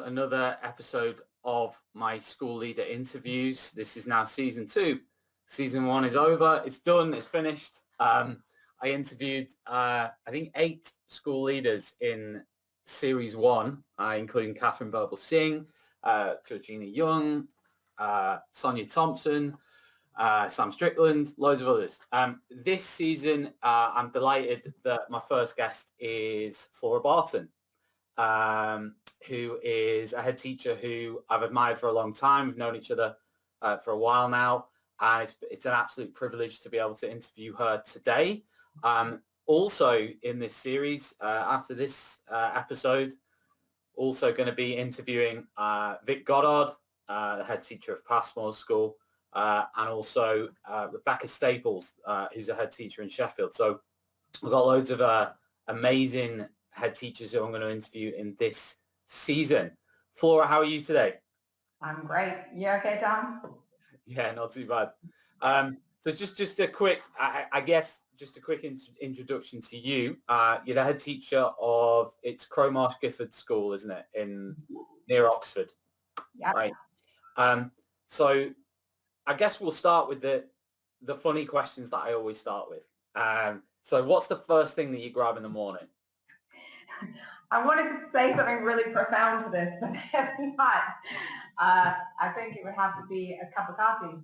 Another episode of my school leader interviews. This is now season 2. Season 1 is over. It's done. It's finished. I interviewed, I think, 8 school leaders in series 1, including Catherine Verbal-Singh, Georgina Young, Sonia Thompson, Sam Strickland, loads of others. This season, I'm delighted that my first guest is Flora Barton, who is a head teacher who I've admired for a long time. We've known each other for a while now, and it's an absolute privilege to be able to interview her today. Also in this series, after this episode, also going to be interviewing Vic Goddard, the head teacher of Passmore School, and also Rebecca Staples, who's a head teacher in Sheffield. So we've got loads of amazing head teachers who I'm going to interview in this season. Flora, how are you today? I'm great. You okay, Tom? Yeah, not too bad. So just a quick, I guess, just a quick introduction to you. You're the head teacher of, it's Crowmarsh Gifford School, isn't it, near Oxford? Yeah. Right. So I guess we'll start with the funny questions that I always start with. So what's the first thing that you grab in the morning? I wanted to say something really profound to this, but there's not. I think it would have to be a cup of coffee.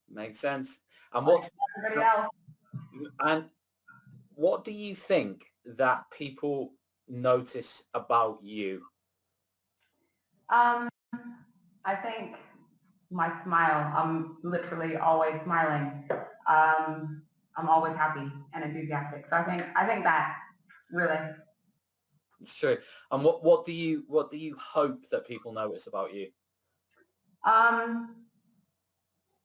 Makes sense. And like everybody else. And what do you think that people notice about you? I think my smile. I'm literally always smiling. I'm always happy and enthusiastic. So I think that really. It's true. And what do you hope that people notice about you? I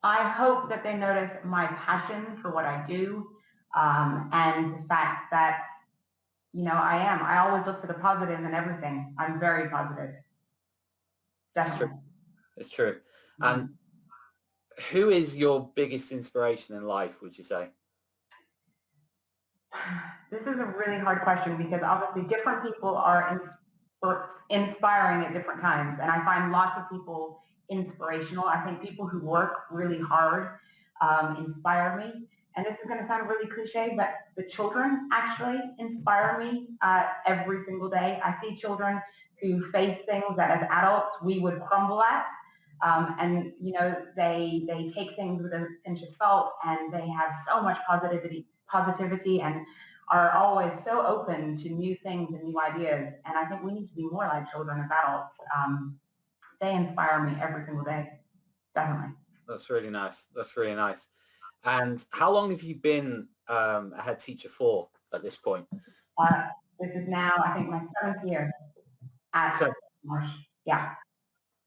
hope that they notice my passion for what I do, and the fact that, I always look for the positive in everything. I'm very positive. Definitely. It's true. And who is your biggest inspiration in life, would you say? This is a really hard question because obviously different people are inspiring at different times. And I find lots of people inspirational. I think people who work really hard inspire me. And this is going to sound really cliche, but the children actually inspire me every single day. I see children who face things that as adults we would crumble at. And they take things with a pinch of salt, and they have so much positivity and are always so open to new things and new ideas. And I think we need to be more like children as adults. They inspire me every single day. Definitely. That's really nice. And how long have you been a head teacher for at this point? This is now, I think, my 7th year at Marsh. Yeah.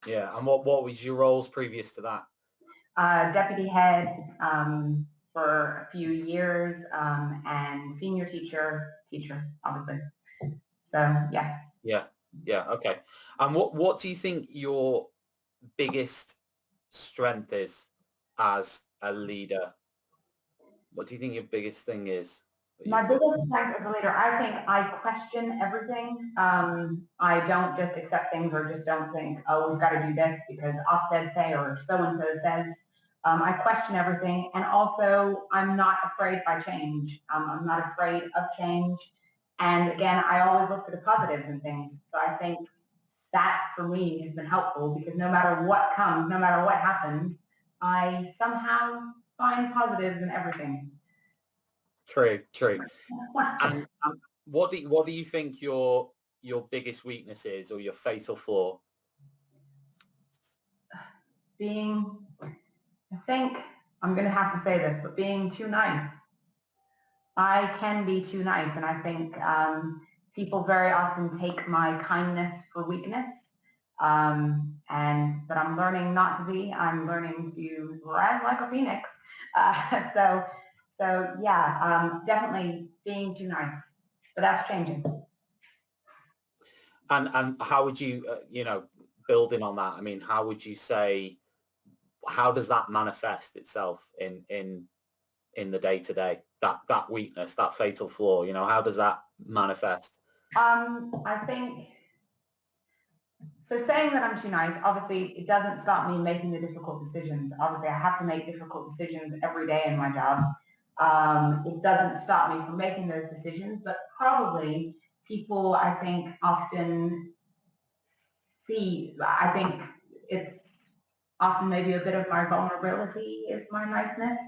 Yeah. And what was your roles previous to that? Deputy head for a few years, and senior teacher, obviously. So, yes. Yeah. Okay. And what do you think your biggest strength is as a leader? What do you think your biggest thing is? My biggest strength as a leader, I think I question everything. I don't just accept things or just don't think, oh, we've got to do this because Ofsted say or so-and-so says. I question everything. And also, I'm not afraid by change. I'm not afraid of change. And again, I always look for the positives in things. So I think that for me has been helpful because no matter what comes, no matter what happens, I somehow find positives in everything. True. And what do you think your biggest weakness is, or your fatal flaw? I think I'm going to have to say this, but being too nice. I can be too nice, and I think people very often take my kindness for weakness. But I'm learning not to be. I'm learning to rise like a phoenix. So yeah, definitely being too nice, but that's changing. And how would you, building on that? I mean, how would you say? How does that manifest itself in the day to day? That weakness, that fatal flaw. How does that manifest? I think So saying that I'm too nice, obviously it doesn't stop me making the difficult decisions. Obviously I have to make difficult decisions every day in my job. It doesn't stop me from making those decisions, but probably people, I think, often I think it's often maybe a bit of my vulnerability is my niceness.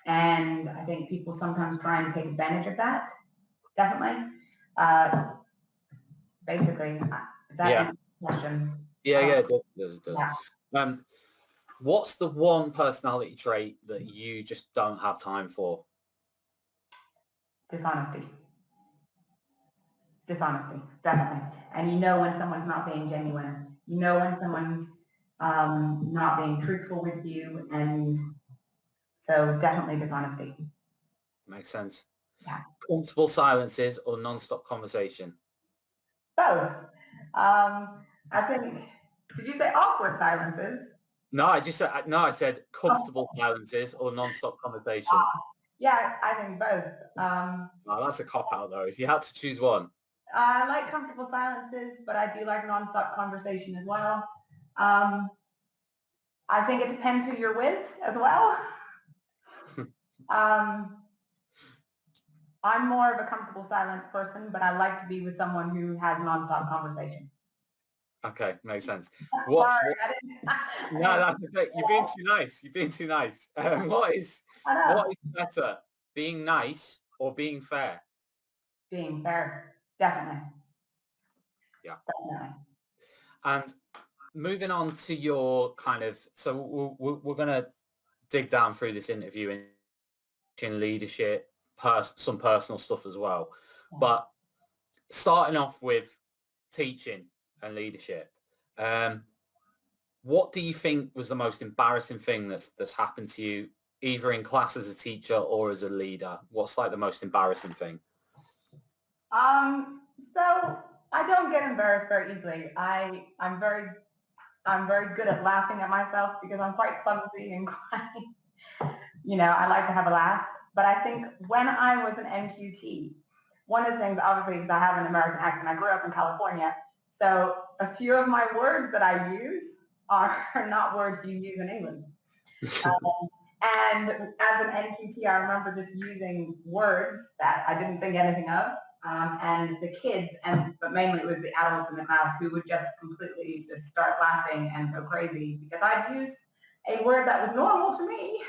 And I think people sometimes try and take advantage of that. Definitely. Basically, that answers the question. Yeah, it does. Yeah. What's the one personality trait that you just don't have time for? Dishonesty, definitely. And you know when someone's not being genuine. You know when someone's not being truthful with you, and so definitely dishonesty. Makes sense. Yeah. Comfortable silences or nonstop conversation? Both. I think. Did you say awkward silences? No, I said comfortable silences or nonstop conversation. Yeah, I think both. Oh, that's a cop-out though. If you had to choose one. I like comfortable silences, but I do like nonstop conversation as well. I think it depends who you're with as well. I'm more of a comfortable silence person, but I like to be with someone who has nonstop conversation. Okay, makes sense. Sorry, I didn't. No, that's okay. You're being too nice. What is better, being nice or being fair? Being fair, definitely. Yeah. Definitely. And moving on to your kind of, so we're going to dig down through this interview in leadership, some personal stuff as well. Yeah. But starting off with teaching and leadership, what do you think was the most embarrassing thing that's happened to you, either in class as a teacher or as a leader? What's like the most embarrassing thing? So I don't get embarrassed very easily. I'm very good at laughing at myself because I'm quite clumsy and quite, I like to have a laugh. But I think when I was an NQT, one of the things, obviously, because I have an American accent, I grew up in California, so a few of my words that I use are not words you use in England. And as an NQT, I remember just using words that I didn't think anything of. And the kids, but mainly it was the adults in the class who would just completely just start laughing and go crazy because I'd used a word that was normal to me,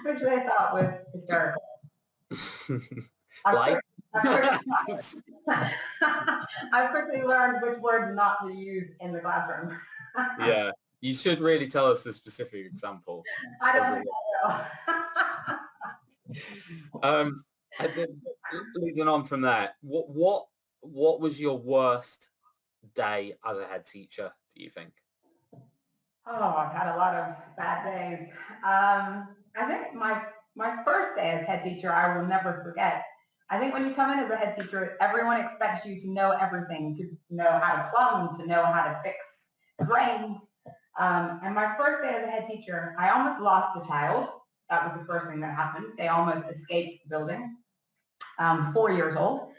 which they thought was hysterical. I quickly learned which words not to use in the classroom. Yeah, you should really tell us the specific example. I don't think I will. And then leading on from there, what was your worst day as a head teacher, do you think? Oh, I've had a lot of bad days. I think my first day as head teacher, I will never forget. I think when you come in as a head teacher, everyone expects you to know everything, to know how to plumb, to know how to fix drains. And my first day as a head teacher, I almost lost a child. That was the first thing that happened. They almost escaped the building. 4 years old.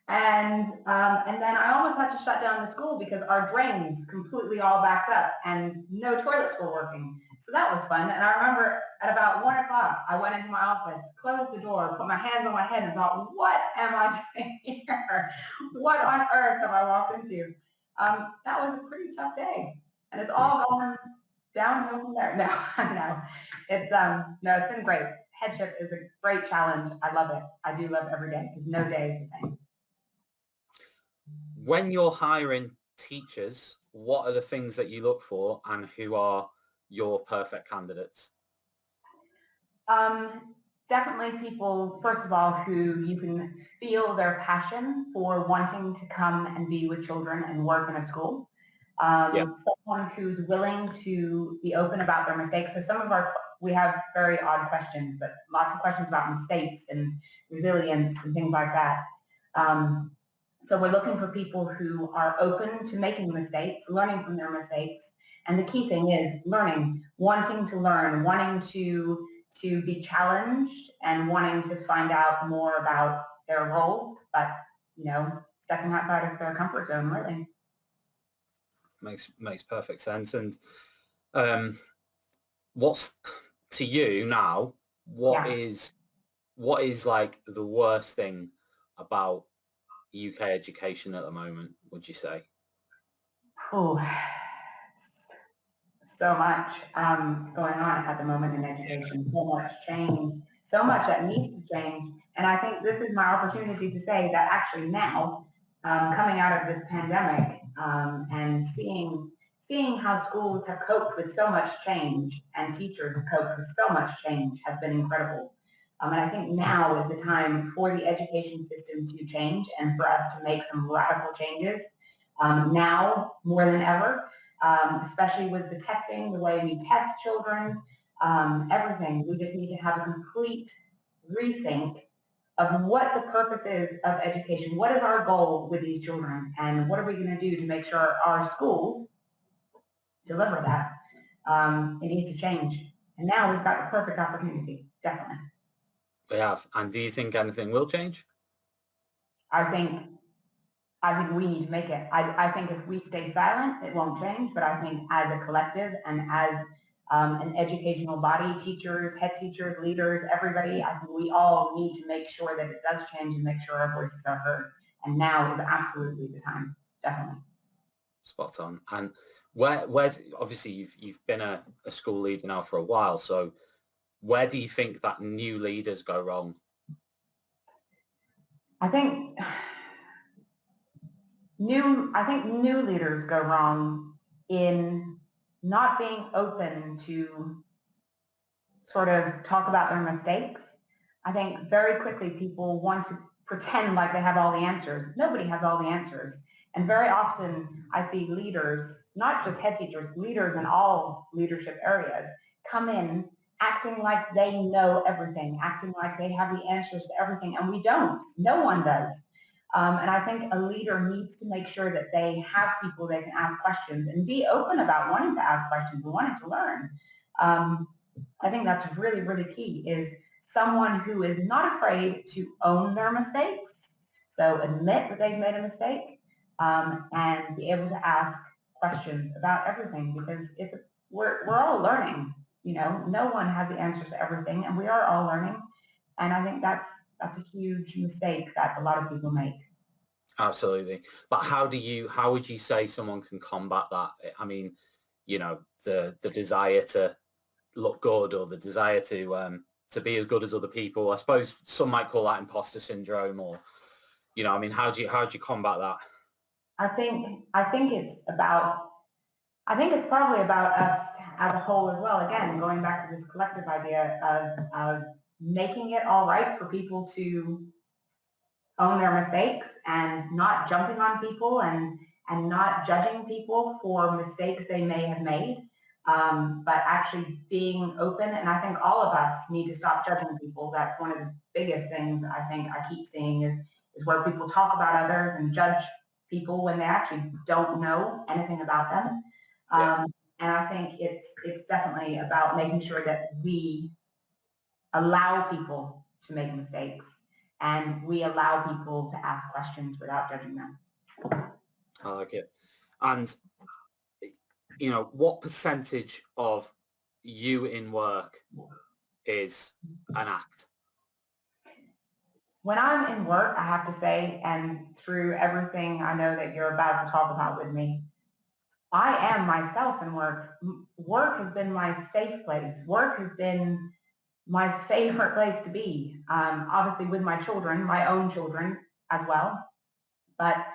And then I almost had to shut down the school because our drains completely all backed up and no toilets were working. So that was fun. And I remember at about 1 o'clock, I went into my office, closed the door, put my hands on my head and thought, what am I doing here? What on earth have I walked into? That was a pretty tough day. And it's all going downhill from there. No. It's been great. Headship is a great challenge. I love it. I do love every day because no day is the same. When you're hiring teachers, what are the things that you look for and who are your perfect candidates? Definitely people, first of all, who you can feel their passion for wanting to come and be with children and work in a school. Someone who's willing to be open about their mistakes. So we have very odd questions, but lots of questions about mistakes and resilience and things like that. So we're looking for people who are open to making mistakes, learning from their mistakes. And the key thing is learning, wanting to learn, wanting to be challenged and wanting to find out more about their role, but, stepping outside of their comfort zone, really. Makes perfect sense. And what's to you now? What Yeah. is like the worst thing about UK education at the moment, would you say? Oh, so much going on at the moment in education, so much change, so much that needs to change. And I think this is my opportunity to say that actually now, coming out of this pandemic and seeing how schools have coped with so much change and teachers have coped with so much change has been incredible. And I think now is the time for the education system to change and for us to make some radical changes now more than ever. Especially with the testing, the way we test children, everything. We just need to have a complete rethink of what the purpose is of education. What is our goal with these children? And what are we going to do to make sure our schools deliver that? It needs to change. And now we've got the perfect opportunity, definitely. We have. And do you think anything will change? I think we need to make it. I think if we stay silent, it won't change. But I think as a collective and as an educational body, teachers, head teachers, leaders, everybody, I think we all need to make sure that it does change and make sure our voices are heard. And now is absolutely the time, definitely. Spot on. And where's obviously you've been a school leader now for a while. So where do you think that new leaders go wrong? I think new leaders go wrong in not being open to sort of talk about their mistakes. I think very quickly people want to pretend like they have all the answers. Nobody has all the answers. And very often I see leaders, not just head teachers, leaders in all leadership areas, come in acting like they know everything, acting like they have the answers to everything, and we don't. No one does. And I think a leader needs to make sure that they have people they can ask questions and be open about wanting to ask questions and wanting to learn. I think that's really, really key, is someone who is not afraid to own their mistakes, so admit that they've made a mistake, and be able to ask questions about everything, because we're all learning. You know, no one has the answers to everything, and we are all learning. And I think that's a huge mistake that a lot of people make. Absolutely. But how would you say someone can combat that? I mean, you know, the desire to look good, or the desire to be as good as other people. I suppose some might call that imposter syndrome, or, you know, I mean, how do you combat that? I think it's probably about us as a whole as well. Again, going back to this collective idea of making it all right for people to own their mistakes and not jumping on people and not judging people for mistakes they may have made, but actually being open. And I think all of us need to stop judging people. That's one of the biggest things I think I keep seeing is where people talk about others and judge people when they actually don't know anything about them. Yeah. And I think it's definitely about making sure that we allow people to make mistakes and we allow people to ask questions without judging them. I like it. And, you know, what percentage of you in work is an act? When I'm in work, I have to say, and through everything I know that you're about to talk about with me, I am myself in work. Work has been my safe place. Work has been my favorite place to be. Obviously with my children, my own children as well. But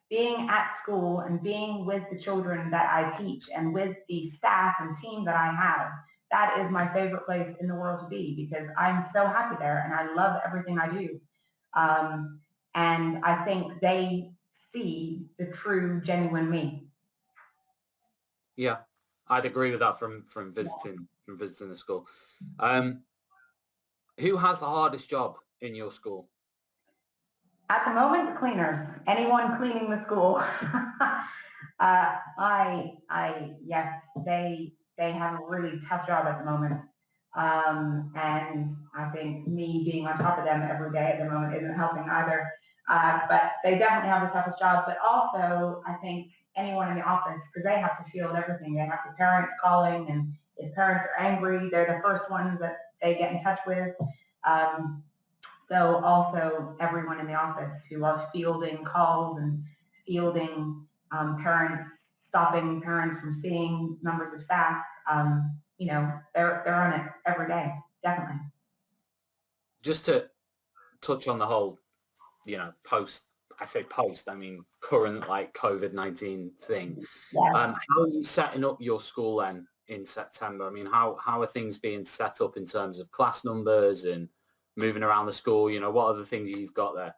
being at school and being with the children that I teach and with the staff and team that I have, that is my favorite place in the world to be, because I'm so happy there and I love everything I do. And I think they see the true, genuine me. Yeah, I'd agree with that from visiting the school. Who has the hardest job in your school? At the moment, the cleaners. Anyone cleaning the school. Yes, they have a really tough job at the moment. And I think me being on top of them every day at the moment isn't helping either. But they definitely have the toughest job. But also, I think anyone in the office, because they have to field everything. They have the parents calling, and if parents are angry, they're the first ones that they get in touch with. So also everyone in the office who are fielding calls and fielding parents, stopping parents from seeing members of staff, they're on it every day, definitely. Just to touch on the whole, I mean current like COVID-19 thing. Yeah. How are you setting up your school then in September? I mean, how are things being set up in terms of class numbers and moving around the school? What are the things you've got there?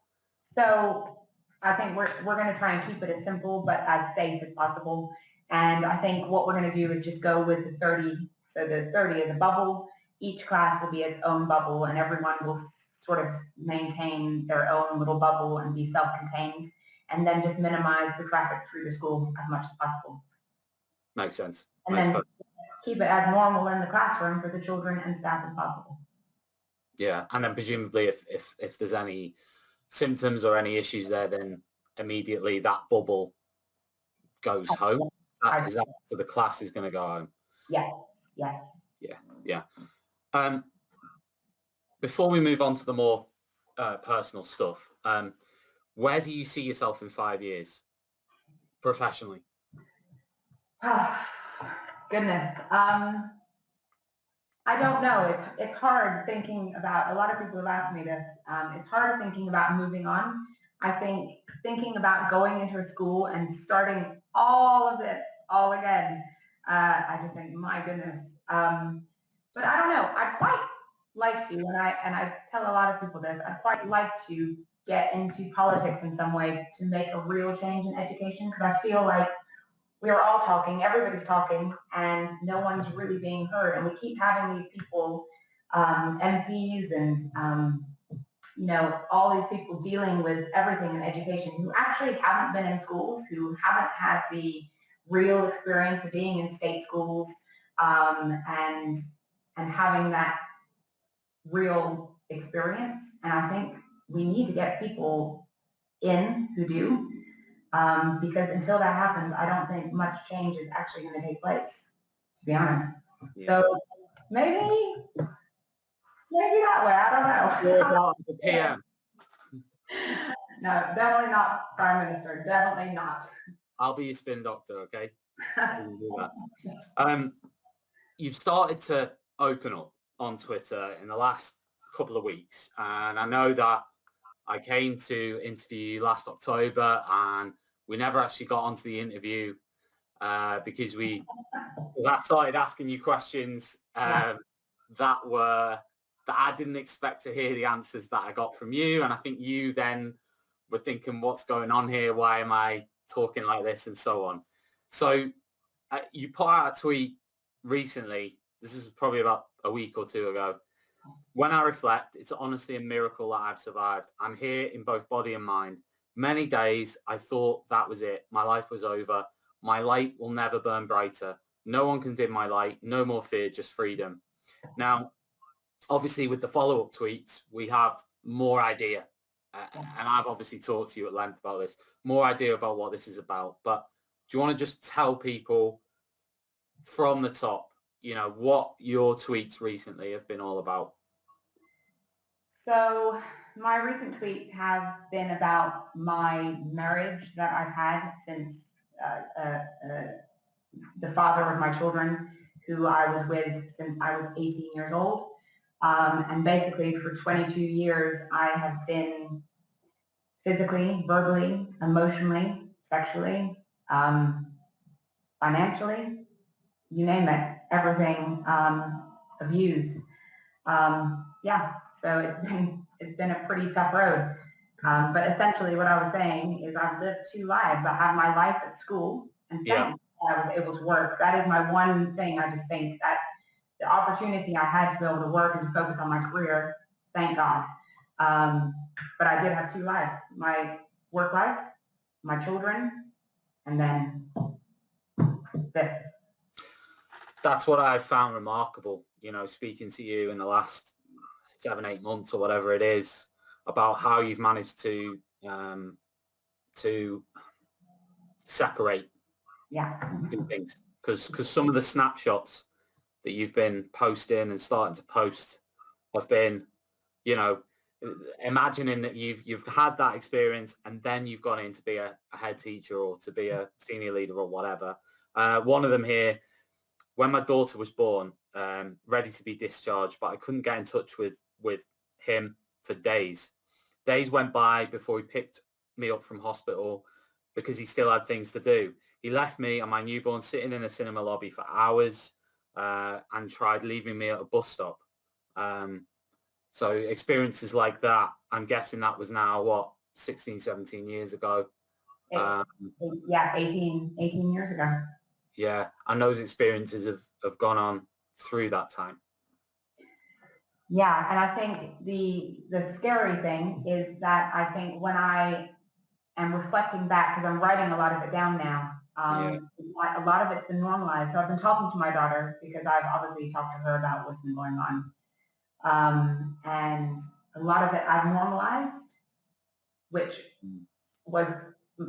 So I think we're going to try and keep it as simple but as safe as possible. And I think what we're going to do is just go with the 30. So the 30 is a bubble. Each class will be its own bubble, and everyone will sort of maintain their own little bubble and be self-contained, and then just minimize the traffic through the school as much as possible. Makes sense. And then keep it as normal in the classroom for the children and staff as possible. Yeah, and then presumably if there's any symptoms or any issues there, then immediately that bubble goes home. So the class is going to go home? Yes. Yeah. Before we move on to the more personal stuff, where do you see yourself in 5 years professionally? Goodness. I don't know. It's hard thinking about, a lot of people have asked me this. It's hard thinking about moving on. I think thinking about going into a school and starting all of this all again, I just think, my goodness. But I don't know. I'd quite like to, and I tell a lot of people this, I'd quite like to get into politics in some way to make a real change in education, because I feel like we're all talking, everybody's talking, and no one's really being heard. And we keep having these people, MPs and, all these people dealing with everything in education who actually haven't been in schools, who haven't had the real experience of being in state schools, and having that real experience. And I think we need to get people in who do. Because until that happens, I don't think much change is actually going to take place, to be honest. Yeah. So maybe that way. I don't know. Yeah. No, definitely not Prime Minister. Definitely not. I'll be your spin doctor, okay? You've started to open up on Twitter in the last couple of weeks, and I know that I came to interview you last October, and we never actually got onto the interview because I started asking you questions that I didn't expect to hear the answers that I got from you, and I think you then were thinking, what's going on here? Why am I talking like this, and so on. So you put out a tweet recently. This is probably about a week or two ago. When I reflect, it's honestly a miracle that I've survived. I'm here in both body and mind. Many days I thought that was it. My life was over. My light will never burn brighter. No one can dim my light. No more fear, just freedom. Now, obviously with the follow-up tweets, we have more idea. And I've obviously talked to you at length about this, more idea about what this is about. But do you want to just tell people from the top, what your tweets recently have been all about? So my recent tweets have been about my marriage that I've had since the father of my children, who I was with since I was 18 years old. And basically for 22 years, I have been physically, verbally, emotionally, sexually, financially, you name it, everything, abused. So it's been a pretty tough road. But essentially what I was saying is I've lived two lives. I have my life at school, and thank God I was able to work. That is my one thing. I just think that the opportunity I had to be able to work and to focus on my career, thank God. But I did have two lives, my work life, my children, and then this. That's what I found remarkable, speaking to you in the last 7-8 months or whatever it is, about how you've managed to to separate two things, because some of the snapshots that you've been posting and starting to post have been, you know, imagining that you've had that experience and then you've gone in to be a head teacher or to be a senior leader or whatever. One of them here, when my daughter was born, ready to be discharged, but I couldn't get in touch with him for days. Days went by before he picked me up from hospital because he still had things to do. He left me and my newborn sitting in a cinema lobby for hours and tried leaving me at a bus stop. So experiences like that, I'm guessing that was now, 16, 17 years ago. 18 years ago. Yeah, and those experiences have gone on through that time. Yeah, and I think the scary thing is that I think when I am reflecting back, because I'm writing a lot of it down now, a lot of it's been normalized. So I've been talking to my daughter because I've obviously talked to her about what's been going on. And a lot of it I've normalized, which was, a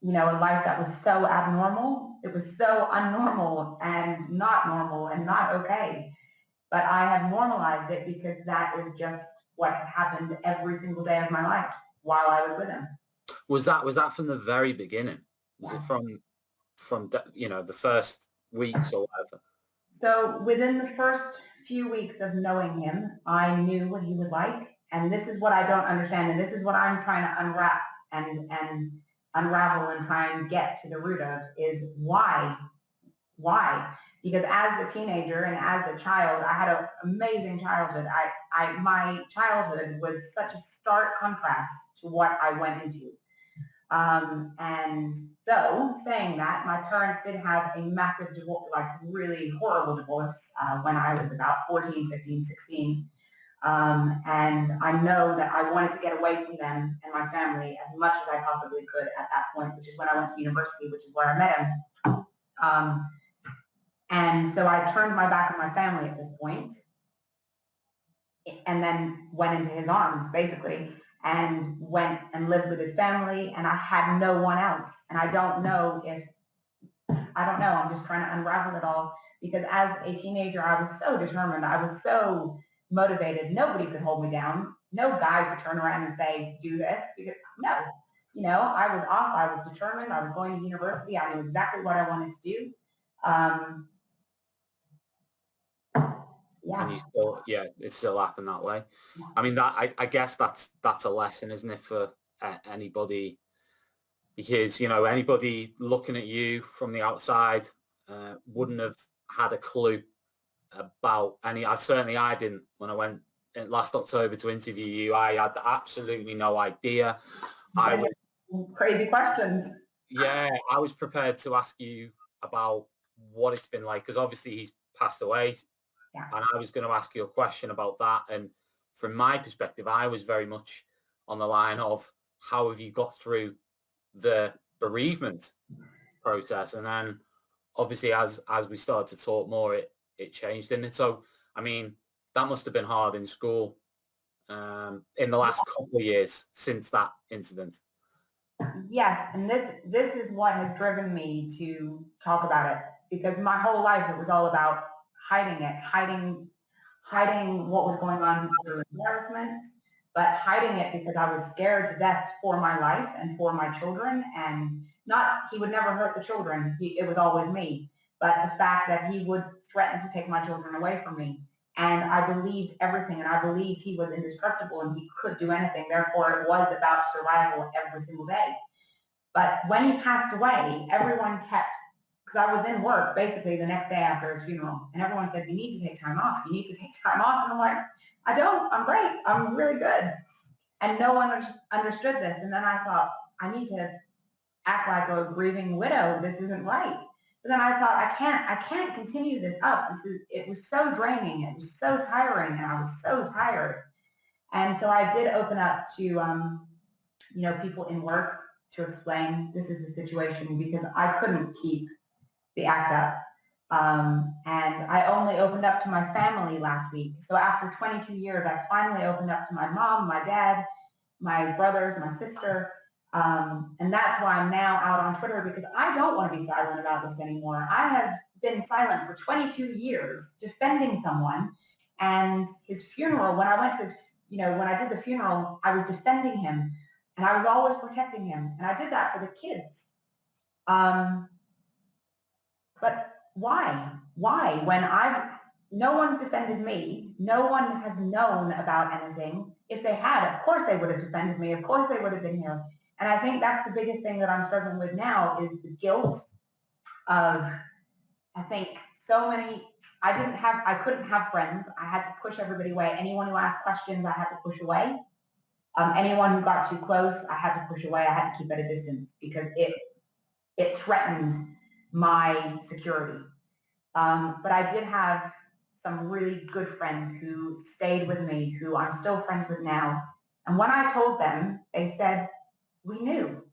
life that was so abnormal. It was so unnormal and not okay. But I have normalized it because that is just what happened every single day of my life while I was with him. Was that from the very beginning? Was it from the first weeks or whatever? So within the first few weeks of knowing him, I knew what he was like. And this is what I don't understand. And this is what I'm trying to unwrap and unravel and try and get to the root of is why? Because as a teenager and as a child, I had an amazing childhood. My childhood was such a stark contrast to what I went into. And though saying that, my parents did have a massive divorce, like really horrible divorce when I was about 14, 15, 16. And I know that I wanted to get away from them and my family as much as I possibly could at that point, which is when I went to university, which is where I met him. And so I turned my back on my family at this point and then went into his arms, basically, and went and lived with his family. And I had no one else. And I don't know. I'm just trying to unravel it all because as a teenager, I was so determined. I was so motivated. Nobody could hold me down. No guy could turn around and say, do this. Because no, I was off. I was determined. I was going to university. I knew exactly what I wanted to do. And you still, it still happened that way. Yeah. I mean, I guess that's a lesson, isn't it, for anybody? Because, anybody looking at you from the outside wouldn't have had a clue about I didn't when I went last October to interview you. I had absolutely no idea. I was crazy questions. Yeah, I was prepared to ask you about what it's been like, because obviously he's passed away. Yeah. And I was going to ask you a question about that. And from my perspective, I was very much on the line of how have you got through the bereavement process? And then obviously as we started to talk more, it changed. And so, I mean, that must have been hard in school in the last couple of years since that incident. Yes. And this is what has driven me to talk about it, because my whole life, it was all about hiding what was going on through embarrassment, but hiding it because I was scared to death for my life and for my children. And he would never hurt the children. It was always me. But the fact that he would threaten to take my children away from me. And I believed everything, and I believed he was indestructible and he could do anything. Therefore, it was about survival every single day. But when he passed away, everyone kept, because I was in work basically the next day after his funeral, and everyone said, you need to take time off. You need to take time off. And I'm like, I don't. I'm great. I'm really good. And no one understood this. And then I thought, I need to act like a grieving widow. This isn't right. But then I thought, I can't continue this up. It was so draining. It was so tiring, and I was so tired. And so I did open up to, people in work to explain this is the situation, because I couldn't keep the act up. And I only opened up to my family last week. So after 22 years, I finally opened up to my mom, my dad, my brothers, my sister, And that's why I'm now out on Twitter, because I don't want to be silent about this anymore. I have been silent for 22 years defending someone, and his funeral, when I went to his, when I did the funeral, I was defending him and I was always protecting him. And I did that for the kids. But why? Why? When no one's defended me, no one has known about anything. If they had, of course they would have defended me. Of course they would have been here. And I think that's the biggest thing that I'm struggling with now is the guilt of, I think so many, I couldn't have friends. I had to push everybody away. Anyone who asked questions, I had to push away. Anyone who got too close, I had to push away. I had to keep at a distance because it threatened my security. But I did have some really good friends who stayed with me, who I'm still friends with now. And when I told them, they said, we knew,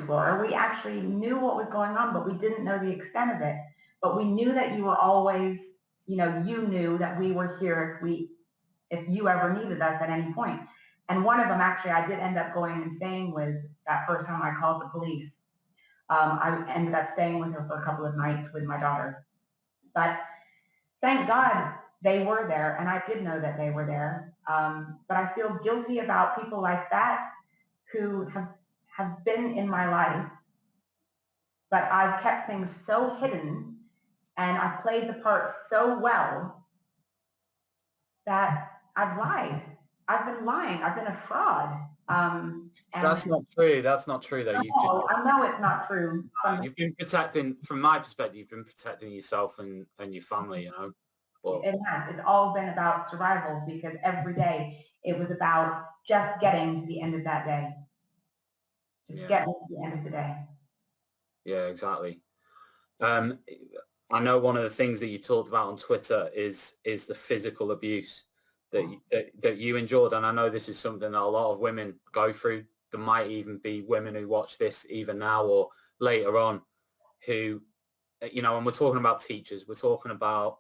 Flora. We actually knew what was going on, but we didn't know the extent of it. But we knew that you were always, you knew that we were here if you ever needed us at any point. And one of them, actually, I did end up going and staying with that first time I called the police. I ended up staying with her for a couple of nights with my daughter. But thank God they were there, and I did know that they were there. But I feel guilty about people like that who have been in my life, but I've kept things so hidden and I've played the part so well that I've lied. I've been lying. I've been a fraud. That's not true. That's not true, though. I know it's not true. You've been protecting, from my perspective, you've been protecting yourself and your family, But it has. It's all been about survival, because every day it was about just getting to the end of that day. Just getting to the end of the day. Yeah, exactly. I know one of the things that you talked about on Twitter is the physical abuse that you endured, and I know this is something that a lot of women go through. There might even be women who watch this even now or later on who, and we're talking about teachers. We're talking about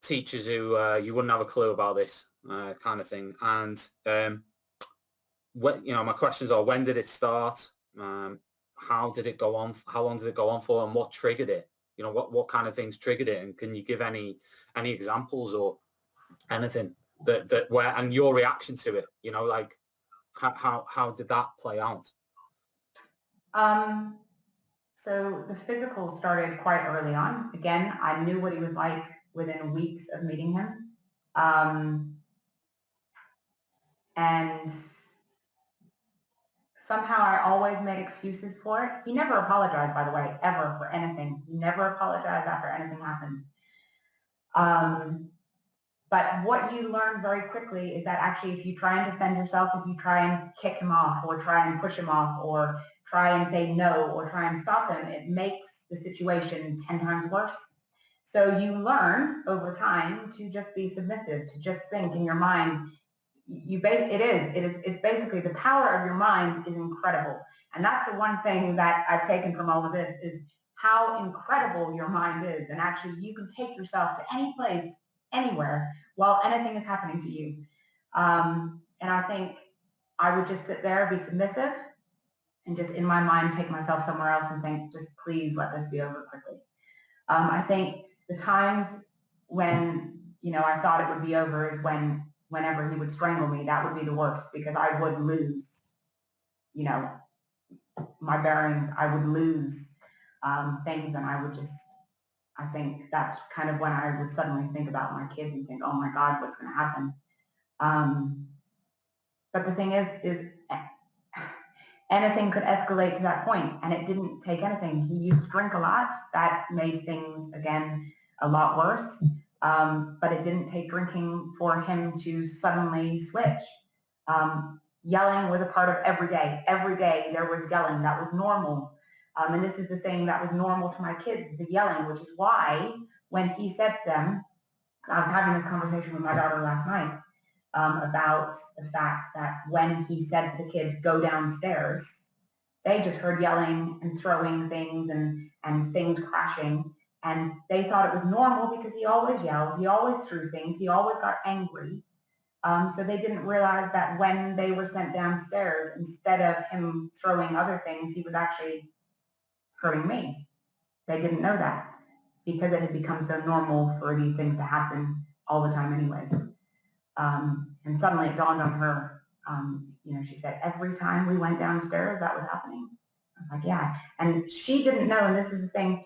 teachers who you wouldn't have a clue about this kind of thing. And my questions are: when did it start? How did it go on? How long did it go on for? And what triggered it? What kind of things triggered it? And can you give any examples or anything that where, and your reaction to it? Like how did that play out? So the physical started quite early on. Again, I knew what he was like within weeks of meeting him. And somehow I always made excuses for it. He never apologized, by the way, ever, for anything. He never apologized after anything happened. But what you learn very quickly is that actually if you try and defend yourself, if you try and kick him off or try and push him off or try and say no or try and stop him, it makes the situation 10 times worse. So you learn over time to just be submissive, to just think in your mind. It's basically the power of your mind is incredible. And that's the one thing that I've taken from all of this is how incredible your mind is. And actually you can take yourself to any place, anywhere, while anything is happening to you. And I think I would just sit there, be submissive, and just in my mind take myself somewhere else and think, just please let this be over quickly. I think the times when, I thought it would be over is whenever he would strangle me. That would be the worst, because I would lose, my bearings. I would lose things, and I think that's kind of when I would suddenly think about my kids and think, oh my God, what's going to happen? But the thing is anything could escalate to that point, and it didn't take anything. He used to drink a lot. That made things, again, a lot worse. But it didn't take drinking for him to suddenly switch. Yelling was a part of every day. Every day there was yelling. That was normal. And this is the thing that was normal to my kids, the yelling, which is why when he said to them, I was having this conversation with my daughter last night about the fact that when he said to the kids, go downstairs, they just heard yelling and throwing things and things crashing. And they thought it was normal because he always yelled, he always threw things, he always got angry. So they didn't realize that when they were sent downstairs, instead of him throwing other things, he was actually hurting me. They didn't know that because it had become so normal for these things to happen all the time anyways. And suddenly it dawned on her, she said, every time we went downstairs, that was happening. I was like, yeah. And she didn't know, and this is the thing,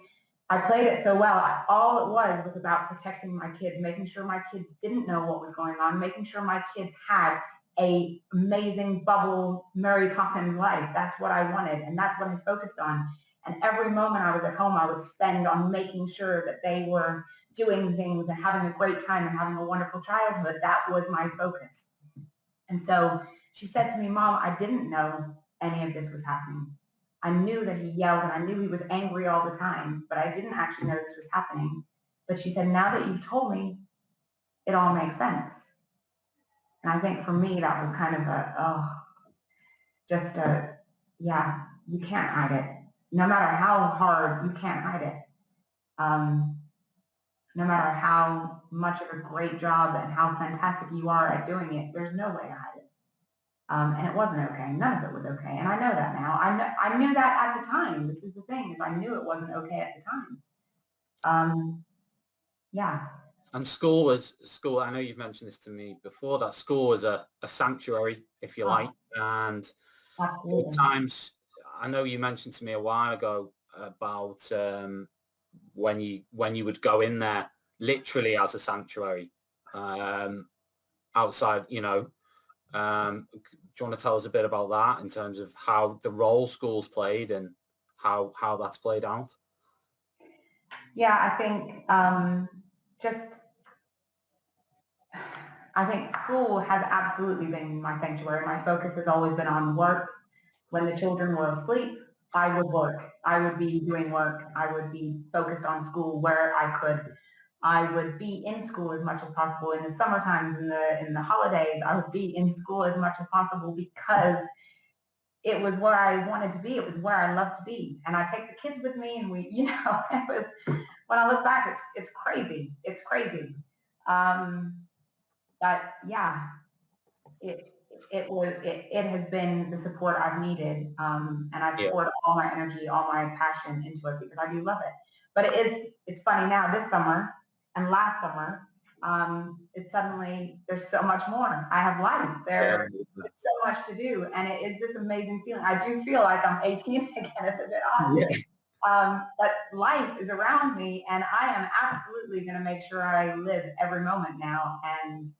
I played it so well. All it was about protecting my kids, making sure my kids didn't know what was going on, making sure my kids had a amazing bubble Mary Poppins life. That's what I wanted, and that's what I focused on. And every moment I was at home, I would spend on making sure that they were doing things and having a great time and having a wonderful childhood. That was my focus. And so she said to me, Mom, I didn't know any of this was happening. I knew that he yelled and I knew he was angry all the time, but I didn't actually know this was happening. But she said, now that you've told me, it all makes sense. And I think for me, that was kind of you can't hide it. No matter how hard, you can't hide it. No matter how much of a great job and how fantastic you are at doing it, there's no way to hide it. And it wasn't okay. None of it was okay. And I know that now. I knew that at the time. This is the thing, is I knew it wasn't okay at the time. Yeah. And school, I know you've mentioned this to me before, that school was a sanctuary, if you like. And Absolutely. at times, I know you mentioned to me a while ago about when you would go in there literally as a sanctuary outside, do you want to tell us a bit about that in terms of how the role schools played and how that's played out? Yeah, I think I think school has absolutely been my sanctuary. My focus has always been on work. When the children were asleep, I would work. I would be doing work. I would be focused on school where I could. I would be in school as much as possible. In the summer times, in the holidays, I would be in school as much as possible because it was where I wanted to be. It was where I loved to be. And I take the kids with me, and we, it was, when I look back, it's crazy. It's crazy. But yeah, it has been the support I've needed, and I've poured all my energy, all my passion into it because I do love it. But it's funny now, this summer and last summer, it's suddenly, there's so much more. I have life. There's so much to do, and it is this amazing feeling. I do feel like I'm 18 again. It's a bit odd. Yeah. But life is around me, and I am absolutely going to make sure I live every moment now. And,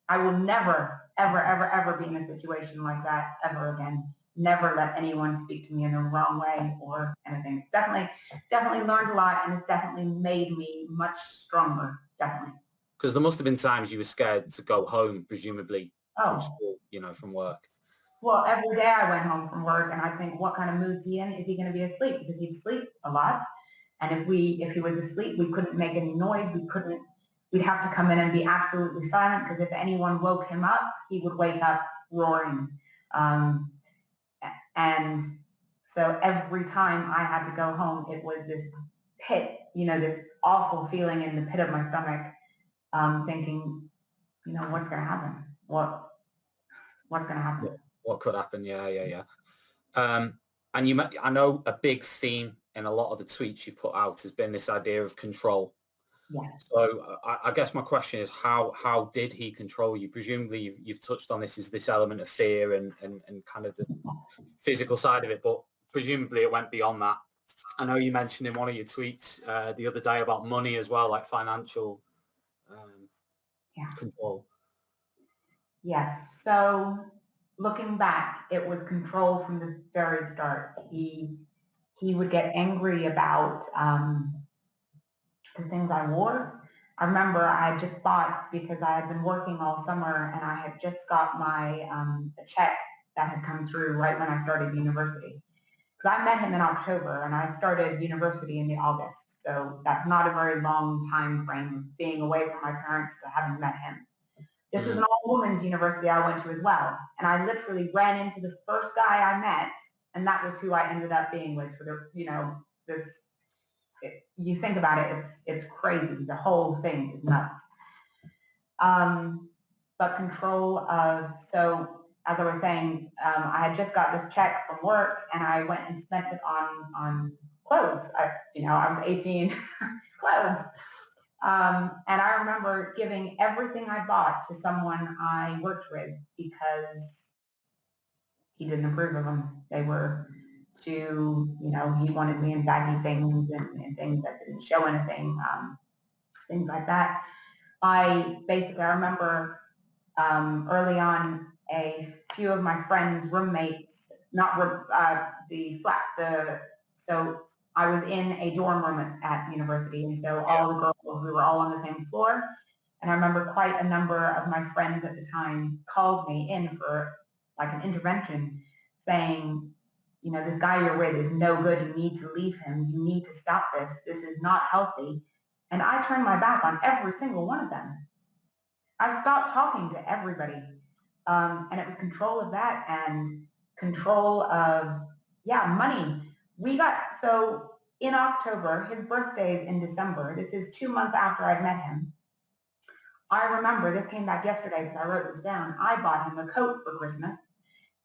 I will never, ever, ever, ever be in a situation like that ever again. Never let anyone speak to me in the wrong way or anything. It's definitely learned a lot, and it's definitely made me much stronger, definitely. Because there must have been times you were scared to go home, presumably, from school, from work. Well, every day I went home from work, and I think, what kind of mood's he in? Is he going to be asleep? Because he'd sleep a lot. And if he was asleep, we couldn't make any noise. We'd have to come in and be absolutely silent, because if anyone woke him up, he would wake up roaring. And so every time I had to go home, it was this pit, this awful feeling in the pit of my stomach, thinking, what's going to happen? What's going to happen? What could happen? Yeah. And I know a big theme in a lot of the tweets you've put out has been this idea of control. Yeah. So I guess my question is, how did he control you? Presumably you've touched on this element of fear and kind of the physical side of it, but presumably it went beyond that. I know you mentioned in one of your tweets the other day about money as well, like financial control. Yes. So looking back, it was control from the very start. He would get angry about the things I wore. I remember I had just bought, because I had been working all summer, and I had just got my a check that had come through right when I started university. Because I met him in October, and I started university in the August. So that's not a very long time frame, being away from my parents to having met him. This was an all-women's university I went to as well. And I literally ran into the first guy I met, and that was who I ended up being with for the, you think about it, it's crazy. The whole thing is nuts. but control of, so as I was saying, I had just got this check from work and I went and spent it on clothes. I was 18, clothes. And I remember giving everything I bought to someone I worked with because he didn't approve of them. They were too, he wanted me in baggy things and things that didn't show anything, things like that. I remember early on, a few of my friends' roommates, so I was in a dorm room at university, and so all the girls, we were all on the same floor, and I remember quite a number of my friends at the time called me in for like an intervention, saying, this guy you're with is no good, you need to leave him, you need to stop this, this is not healthy. And I turned my back on every single one of them. I stopped talking to everybody. And it was control of that and control of, money. So in October, his birthday is in December. This is 2 months after I'd met him. I remember, this came back yesterday because I wrote this down. I bought him a coat for Christmas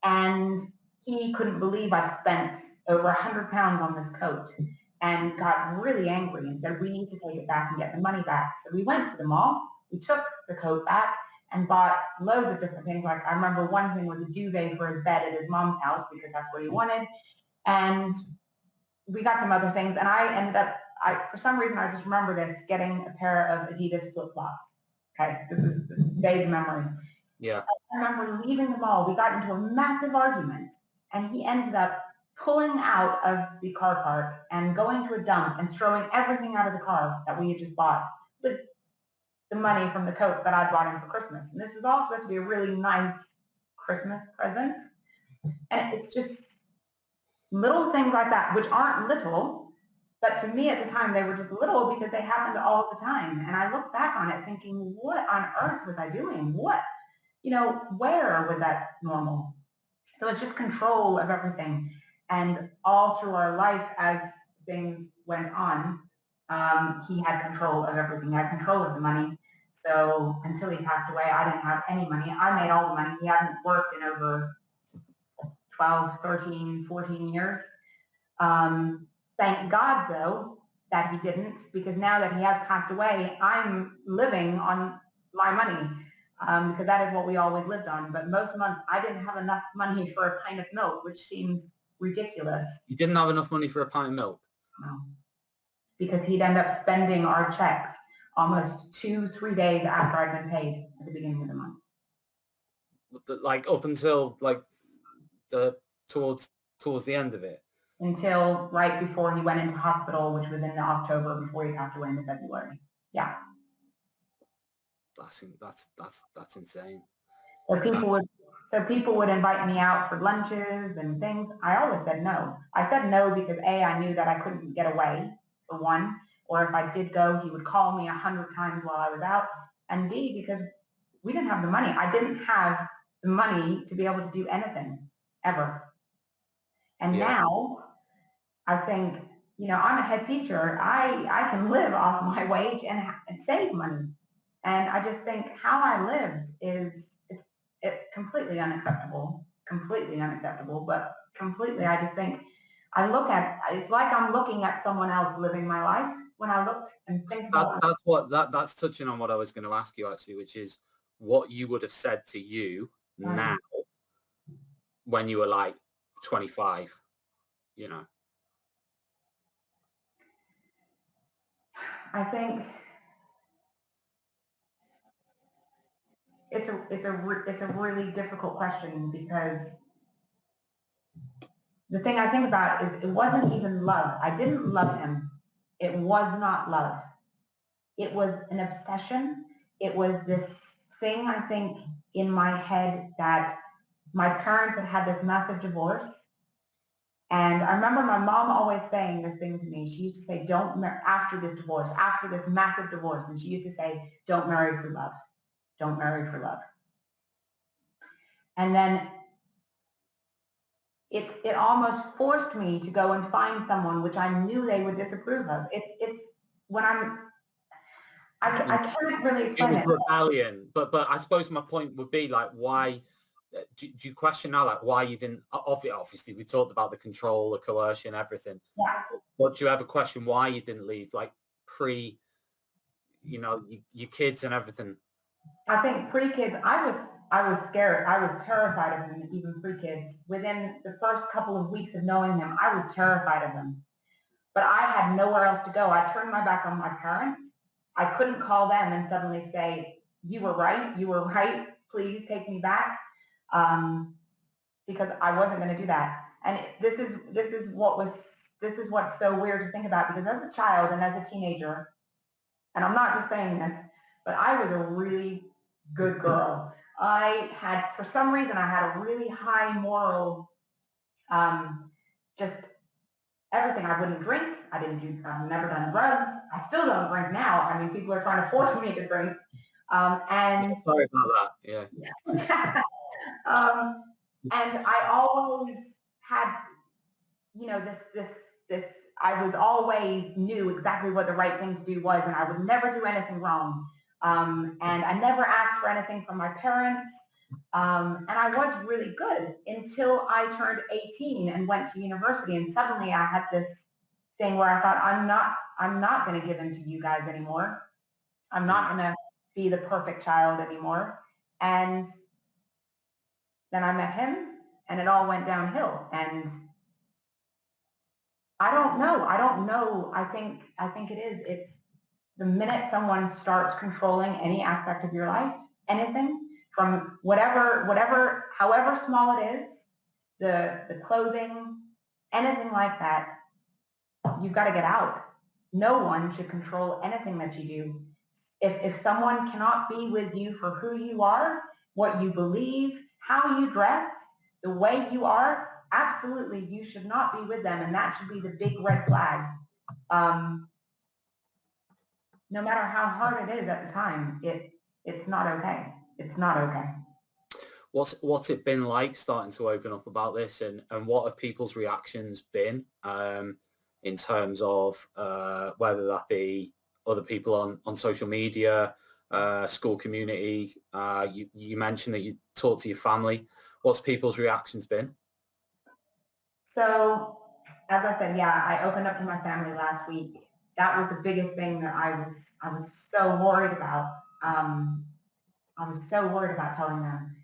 and he couldn't believe I'd spent over 100 pounds on this coat and got really angry and said, we need to take it back and get the money back. So we went to the mall, we took the coat back and bought loads of different things. Like I remember one thing was a duvet for his bed at his mom's house because that's what he wanted. And we got some other things. And I ended up, for some reason, I just remember this, getting a pair of Adidas flip-flops. Okay, this is vague memory. Yeah. I remember leaving the mall. We got into a massive argument and he ended up pulling out of the car park and going to a dump and throwing everything out of the car that we had just bought with the money from the coat that I bought him for Christmas. And this was all supposed to be a really nice Christmas present. And it's just little things like that, which aren't little, but to me at the time, they were just little because they happened all the time. And I look back on it thinking, what on earth was I doing? Where was that normal? So it's just control of everything. And all through our life, as things went on, he had control of everything. He had control of the money. So until he passed away, I didn't have any money. I made all the money. He hadn't worked in over 12, 13, 14 years. Thank God, though, that he didn't, because now that he has passed away, I'm living on my money, because that is what we always lived on. But most months, I didn't have enough money for a pint of milk, which seems ridiculous. You didn't have enough money for a pint of milk? No. Because he'd end up spending our checks almost 2-3 days after I'd been paid at the beginning of the month. Like up until like towards the end of it? Until right before he went into hospital, which was in October, before he passed away in February. Yeah. That's insane. So people would invite me out for lunches and things. I always said no. I said no because A, I knew that I couldn't get away, for one, or if I did go, he would call me 100 times while I was out, and B, because we didn't have the money. I didn't have the money to be able to do anything, ever. And now, I think, I'm a head teacher. I can live off my wage and save money. And I just think how I lived it's completely unacceptable, but completely, I just think, it's like I'm looking at someone else living my life when I look and think about that's touching on what I was going to ask you actually, which is what you would have said to you now when you were like 25, I think it's a really difficult question, because the thing I think about is it wasn't even love. I didn't love him. It was not love. It was an obsession. It was this thing, I think, in my head that my parents had had this massive divorce. And I remember my mom always saying this thing to me. She used to say, after this divorce, after this massive divorce, and she used to say, don't marry for love. Don't marry for love. And then it almost forced me to go and find someone which I knew they would disapprove of. It's when I can't really It explain was it. rebellion, but I suppose my point would be like, why do you question now, like why you didn't? Obviously, we talked about the control, the coercion, everything. Yeah. But do you ever question why you didn't leave, like pre, your kids and everything? I think pre-kids, I was scared. I was terrified of him, even pre-kids. Within the first couple of weeks of knowing him, I was terrified of him. But I had nowhere else to go. I turned my back on my parents. I couldn't call them and suddenly say, you were right, please take me back, because I wasn't going to do that. And this is what's so weird to think about, because as a child and as a teenager, and I'm not just saying this, but I was a really good girl. For some reason, I had a really high moral, just everything. I wouldn't drink. I've never done drugs. I still don't drink now. I mean, people are trying to force me to drink. And sorry about that. Yeah. And I always had, I was always knew exactly what the right thing to do was, and I would never do anything wrong. And I never asked for anything from my parents. And I was really good until I turned 18 and went to university. And suddenly I had this thing where I thought, I'm not going to give in to you guys anymore. I'm not going to be the perfect child anymore. And then I met him and it all went downhill. And I don't know. I think it is. It's the minute someone starts controlling any aspect of your life, anything, from whatever, however small it is, the clothing, anything like that, you've got to get out. No one should control anything that you do. If someone cannot be with you for who you are, what you believe, how you dress, the way you are, absolutely, you should not be with them, and that should be the big red flag. No matter how hard it is at the time, it's not okay. It's not okay. What's it been like starting to open up about this, and what have people's reactions been in terms of whether that be other people on social media, school community? You mentioned that you talk to your family. What's people's reactions been? So, as I said, yeah, I opened up to my family last week. That was the biggest thing that I was so worried about. I was so worried about telling them.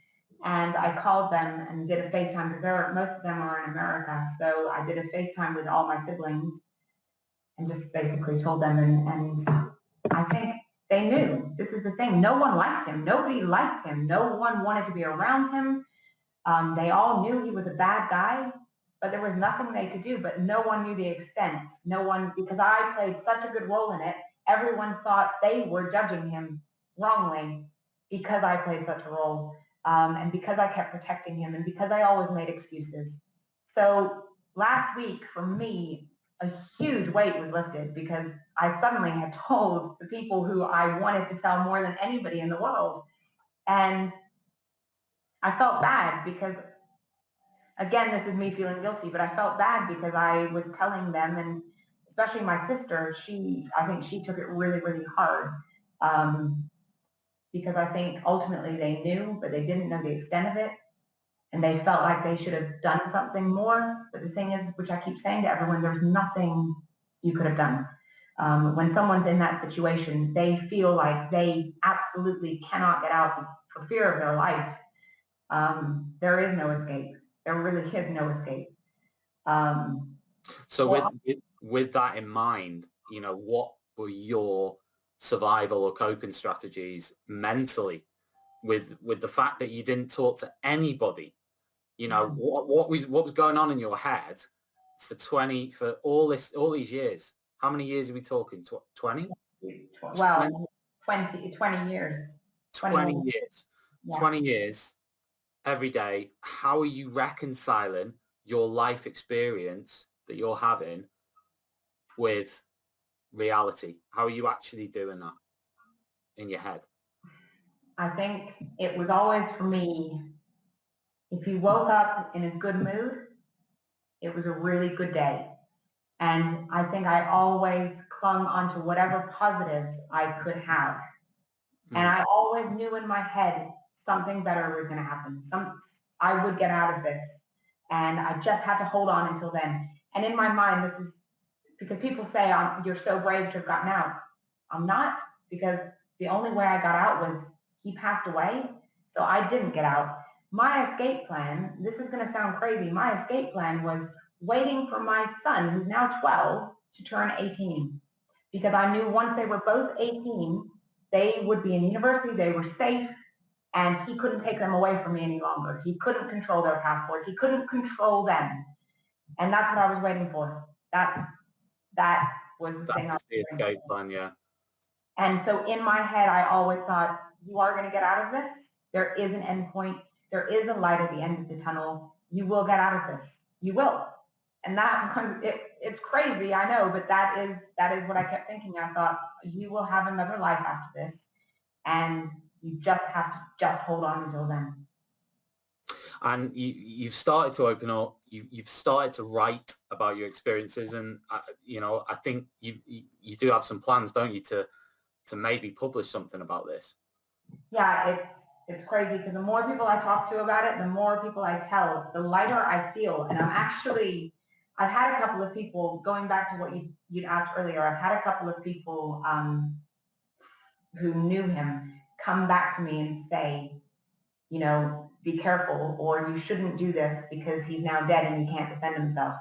And I called them and did a FaceTime, because most of them are in America. So I did a FaceTime with all my siblings and just basically told them. And I think they knew. This is the thing. No one liked him. Nobody liked him. No one wanted to be around him. They all knew he was a bad guy, but there was nothing they could do. But no one knew the extent. No one, because I played such a good role in it, everyone thought they were judging him wrongly because I played such a role. And because I kept protecting him, and because I always made excuses. So last week for me, a huge weight was lifted, because I suddenly had told the people who I wanted to tell more than anybody in the world. And I felt bad because, again, this is me feeling guilty, but I felt bad because I was telling them, and especially my sister, I think she took it really, really hard. Because I think ultimately they knew, but they didn't know the extent of it. And they felt like they should have done something more. But the thing is, which I keep saying to everyone, there's nothing you could have done. When someone's in that situation, they feel like they absolutely cannot get out for fear of their life. There is no escape. There really is no escape. So with that in mind, what were your survival or coping strategies mentally with the fact that you didn't talk to anybody? What was going on in your head for all these years? How many years are we talking? 20? Well, 20 years. 20 years. Yeah. 20 years every day. How are you reconciling your life experience that you're having with reality? How are you actually doing that in your head? I think it was always, for me, if you woke up in a good mood, it was a really good day. And I think I always clung onto whatever positives I could have. And I always knew in my head something better was going to happen. I would get out of this. And I just had to hold on until then. And in my mind, this is because people say, you're so brave to have gotten out. I'm not, because the only way I got out was he passed away. So I didn't get out. My escape plan, this is going to sound crazy. My escape plan was waiting for my son, who's now 12, to turn 18. Because I knew once they were both 18, they would be in university, they were safe, and he couldn't take them away from me any longer. He couldn't control their passports. He couldn't control them. And that's what I was waiting for. That was the thing. That was the escape plan, yeah. And so in my head, I always thought, you are going to get out of this. There is an end point. There is a light at the end of the tunnel. You will get out of this. You will. And that was, it's crazy, I know, but that is what I kept thinking. I thought, you will have another life after this. And you just have to just hold on until then. And you've started to open up. You've started to write about your experiences, and I think you do have some plans, don't you, to maybe publish something about this? Yeah, it's crazy because the more people I talk to about it, the more people I tell, the lighter I feel. And I've had a couple of people, going back to what you'd asked earlier, I've had a couple of people who knew him come back to me and say, be careful, or you shouldn't do this because he's now dead and he can't defend himself.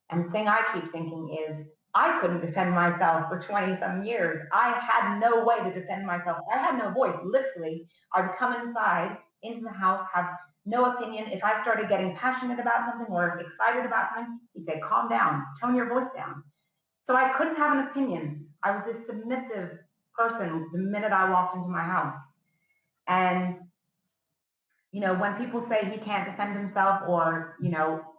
And the thing I keep thinking is, I couldn't defend myself for 20 some years. I had no way to defend myself. I had no voice, literally. I would come inside into the house, have no opinion. If I started getting passionate about something or excited about something, he'd say, calm down, tone your voice down. So I couldn't have an opinion. I was this submissive person the minute I walked into my house. And when people say he can't defend himself or,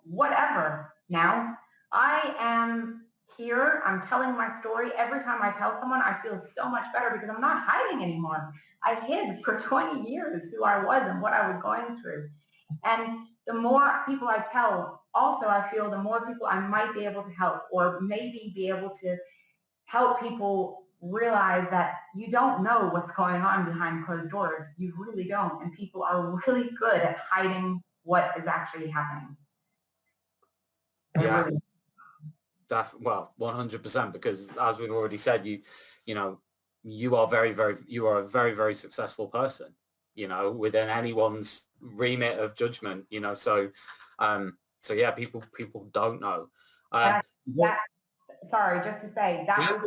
whatever now, I am here. I'm telling my story. Every time I tell someone, I feel so much better because I'm not hiding anymore. I hid for 20 years who I was and what I was going through. And the more people I tell, also I feel the more people I might be able to help, or maybe be able to help people realize that you don't know what's going on behind closed doors. You really don't. And people are really good at hiding what is actually happening. Yeah. Well, 100%, because as we've already said, you are a very, very successful person, within anyone's remit of judgment, so yeah, people don't know. Sorry, just to say that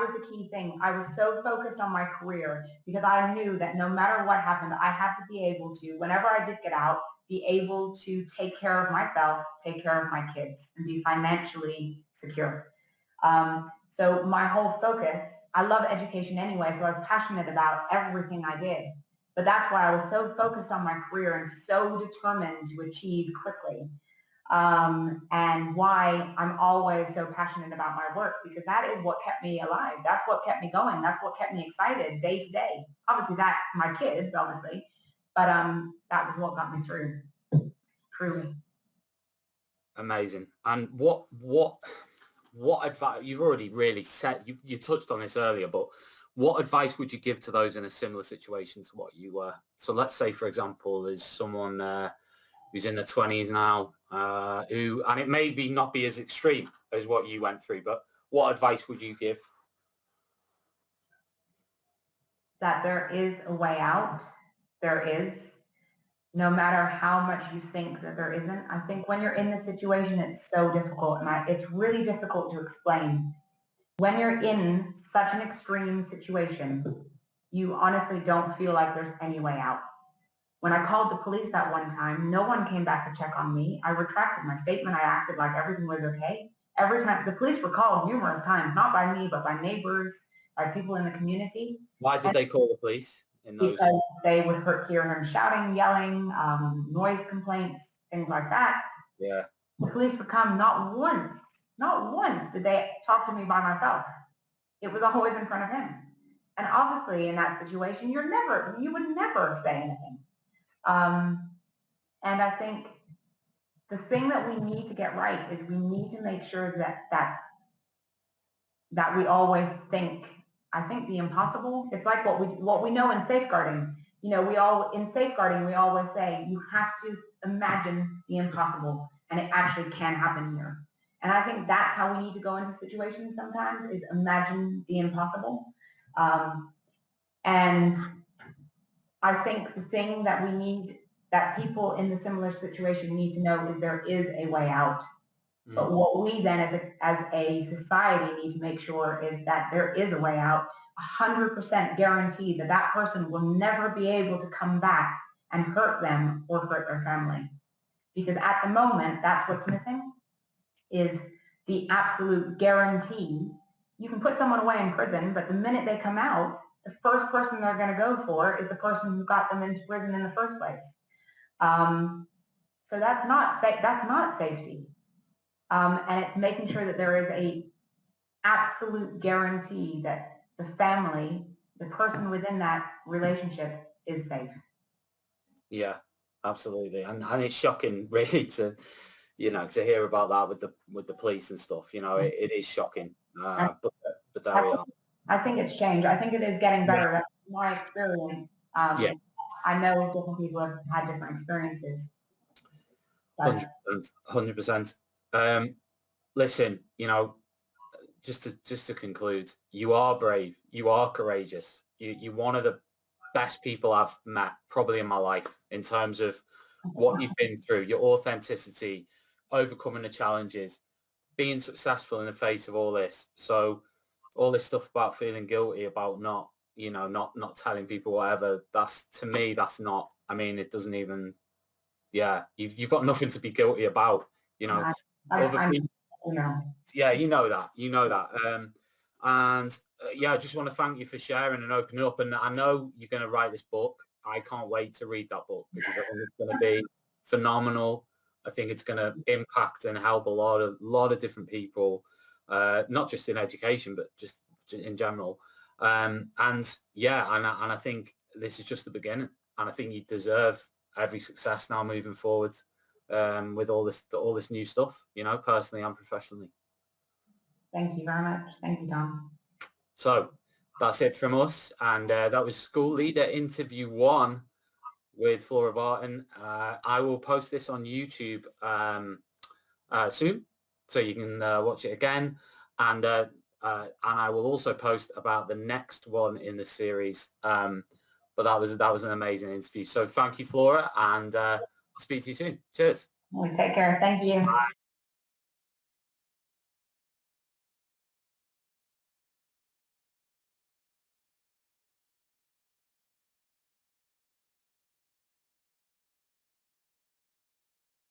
was the key thing. I was so focused on my career because I knew that no matter what happened, I had to be able to, whenever I did get out, be able to take care of myself, take care of my kids, and be financially secure. So my whole focus, I love education anyway, so I was passionate about everything I did. But that's why I was so focused on my career and so determined to achieve quickly. And why I'm always so passionate about my work, because that is what kept me alive. That's what kept me going. That's what kept me excited day to day. Obviously my kids, obviously, but that was what got me through, truly. Amazing. And what advice, you've already really said, you touched on this earlier, but what advice would you give to those in a similar situation to what you were? So let's say, for example, there's someone who's in their 20s now, and it may not be as extreme as what you went through, but what advice would you give? That there is a way out. There is, no matter how much you think that there isn't. I think when you're in this situation, it's so difficult, and it's really difficult to explain. When you're in such an extreme situation, you honestly don't feel like there's any way out. When I called the police that one time, no one came back to check on me. I retracted my statement. I acted like everything was okay. Every time, the police were called numerous times, not by me, but by neighbors, by people in the community. Why did they call the police? Because they would hear him shouting, yelling, noise complaints, things like that. Yeah. The police would come. Not once did they talk to me by myself. It was always in front of him. And obviously in that situation, you would never say anything. And I think the thing that we need to get right is we need to make sure that we always think, I think the impossible. It's like what we know in safeguarding. You know, in safeguarding, we always say you have to imagine the impossible, and it actually can happen here. And I think that's how we need to go into situations sometimes, is imagine the impossible. And I think the thing that that people in the similar situation need to know is there is a way out. But what we then as a society need to make sure is that there is a way out, 100% guaranteed that that person will never be able to come back and hurt them or hurt their family. Because at the moment, that's what's missing, is the absolute guarantee. You can put someone away in prison, but the minute they come out, the first person they're going to go for is the person who got them into prison in the first place. So that's not safety. And it's making sure that there is a absolute guarantee that the family, the person within that relationship, is safe. Yeah, absolutely. And it's shocking really to hear about that with the police and stuff. It is shocking. But there we are. I think it's changed. I think it is getting better. That's my experience. Yeah. I know different people have had different experiences. 100%. Listen, just to conclude, you are brave, you are courageous, you're one of the best people I've met probably in my life in terms of what you've been through, your authenticity, overcoming the challenges, being successful in the face of all this. So all this stuff about feeling guilty about not telling people whatever, to me that's not, I mean, it doesn't even, you've got nothing to be guilty about, Yeah, you know that. And I just want to thank you for sharing and opening up. And I know you're going to write this book. I can't wait to read that book because I think it's going to be phenomenal. I think it's going to impact and help a lot of different people, not just in education, but just in general. And I think this is just the beginning. And I think you deserve every success now moving forward. With all this new stuff, personally and professionally. Thank you very much. Thank you, Tom. So that's it from us. And that was School Leader Interview 1 with Flora Barton. I will post this on YouTube soon, so you can watch it again. And I will also post about the next one in the series. But that was an amazing interview. So thank you, Flora, and I'll speak to you soon. Cheers. Take care. Thank you. Bye.